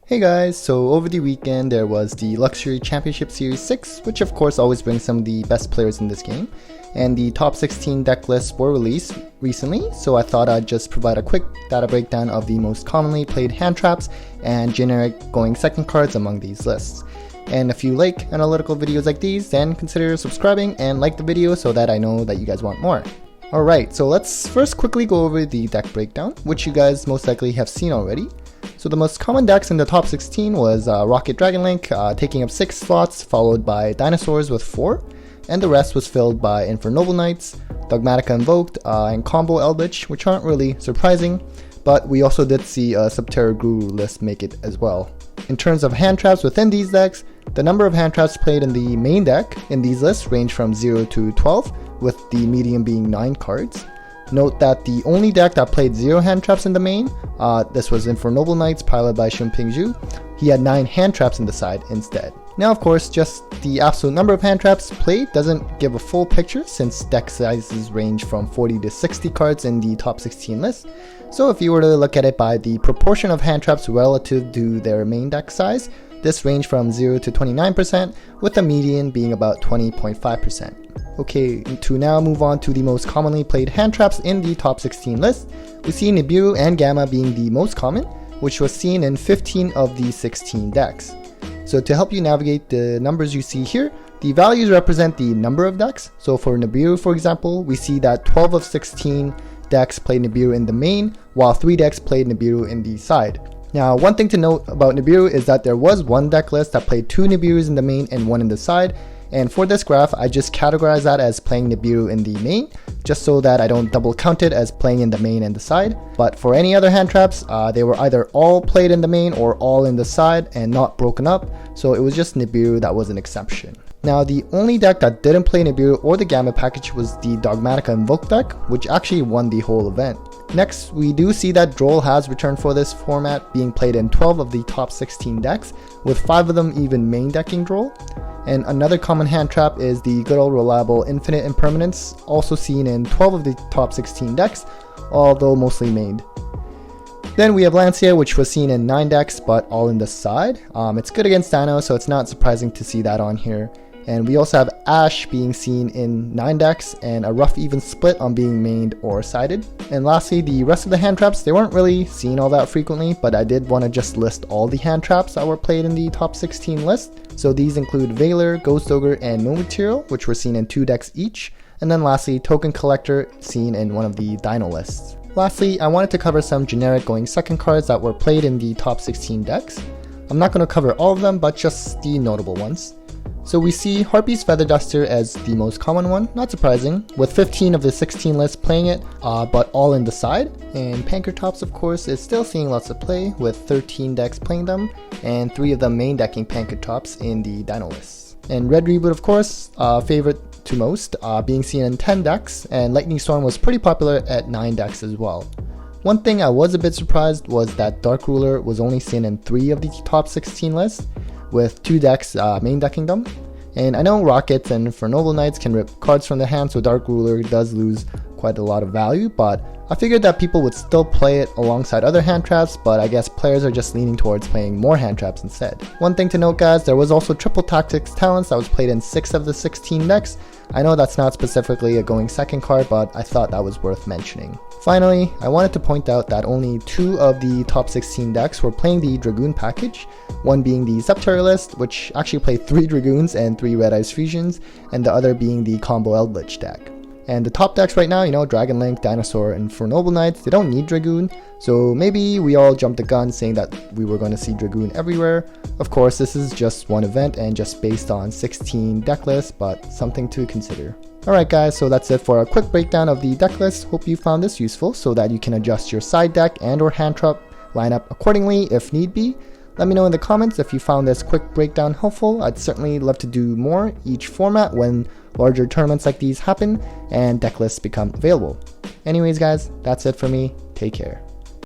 Hey guys, so over the weekend there was the Luxury Championship Series 6, which of course always brings some of the best players in this game, and the top 16 deck lists were released recently, so I thought I'd just provide a quick data breakdown of the most commonly played hand traps and generic going second cards among these lists. And if you like analytical videos like these, then consider subscribing and like the video so that I know that you guys want more. Alright, so let's first quickly go over the deck breakdown, which you guys most likely have seen already. So the most common decks in the top 16 was Rocket Dragon Link, taking up 6 slots, followed by Dinosaurs with 4, and the rest was filled by Infernoble Knights, Dogmatica Invoked, and Combo Eldritch, which aren't really surprising, but we also did see a Subterra Guru list make it as well. In terms of hand traps within these decks, the number of hand traps played in the main deck in these lists range from 0 to 12, with the median being 9 cards. Note that the only deck that played 0 hand traps in the main, this was Infernoble Knights piloted by Xuanping Zhu. He had 9 hand traps in the side instead. Now of course, just the absolute number of hand traps played doesn't give a full picture since deck sizes range from 40 to 60 cards in the top 16 list. So if you were to look at it by the proportion of hand traps relative to their main deck size, this ranged from 0 to 29%, with the median being about 20.5%. Okay, to now move on to the most commonly played hand traps in the top 16 list. We see Nibiru and Gamma being the most common, which was seen in 15 of the 16 decks. So to help you navigate the numbers you see here, the values represent the number of decks. So for Nibiru, for example, we see that 12 of 16 decks played Nibiru in the main, while 3 decks played Nibiru in the side. Now, one thing to note about Nibiru is that there was one deck list that played 2 Nibirus in the main and 1 in the side, and for this graph, I just categorize that as playing Nibiru in the main, just so that I don't double count it as playing in the main and the side. But for any other hand traps, they were either all played in the main or all in the side and not broken up, so it was just Nibiru that was an exception. Now, the only deck that didn't play Nibiru or the Gamma package was the Dogmatica Invoke deck, which actually won the whole event. Next, we do see that Droll has returned for this format, being played in 12 of the top 16 decks, with 5 of them even main decking Droll. And another common hand trap is the good old reliable Infinite Impermanence, also seen in 12 of the top 16 decks, although mostly mained. Then we have Lancia, which was seen in 9 decks, but all in the side. It's good against Dino, so it's not surprising to see that on here. And we also have Ash being seen in 9 decks, and a rough even split on being mained or sided. And lastly, the rest of the hand traps, they weren't really seen all that frequently, but I did want to just list all the hand traps that were played in the top 16 list. So these include Veiler, Ghost Ogre, and No Material, which were seen in 2 decks each. And then lastly, Token Collector, seen in one of the Dino lists. Lastly, I wanted to cover some generic going second cards that were played in the top 16 decks. I'm not going to cover all of them, but just the notable ones. So we see Harpy's Feather Duster as the most common one, not surprising, with 15 of the 16 lists playing it, but all in the side. And Pankratops, of course, is still seeing lots of play, with 13 decks playing them, and 3 of them main decking Pankratops in the Dino lists. And Red Reboot, of course, favorite to most, being seen in 10 decks, and Lightning Storm was pretty popular at 9 decks as well. One thing I was a bit surprised was that Dark Ruler was only seen in 3 of the top 16 lists, with 2 decks main decking them. And I know Rockets and Infernoble Knights can rip cards from their hand, so Dark Ruler does lose quite a lot of value, but I figured that people would still play it alongside other hand traps, but I guess players are just leaning towards playing more hand traps instead. One thing to note, guys, there was also Triple Tactics Talents that was played in 6 of the 16 decks. I know that's not specifically a going second card, but I thought that was worth mentioning. Finally, I wanted to point out that only 2 of the top 16 decks were playing the Dragoon Package, one being the Subterra list, which actually played 3 Dragoons and 3 Red Eyes Fusions, and the other being the Combo Eldritch deck. And the top decks right now, Dragon Link, Dinosaur, and Infernoble Knights, they don't need Dragoon, so maybe we all jumped the gun saying that we were going to see Dragoon everywhere. Of course, this is just one event and just based on 16 deck lists, but something to consider. Alright guys, so that's it for a quick breakdown of the deck list. Hope you found this useful so that you can adjust your side deck and or hand trap lineup accordingly if need be. Let me know in the comments if you found this quick breakdown helpful. I'd certainly love to do more each format when larger tournaments like these happen and deck lists become available. Anyways guys, that's it for me. Take care.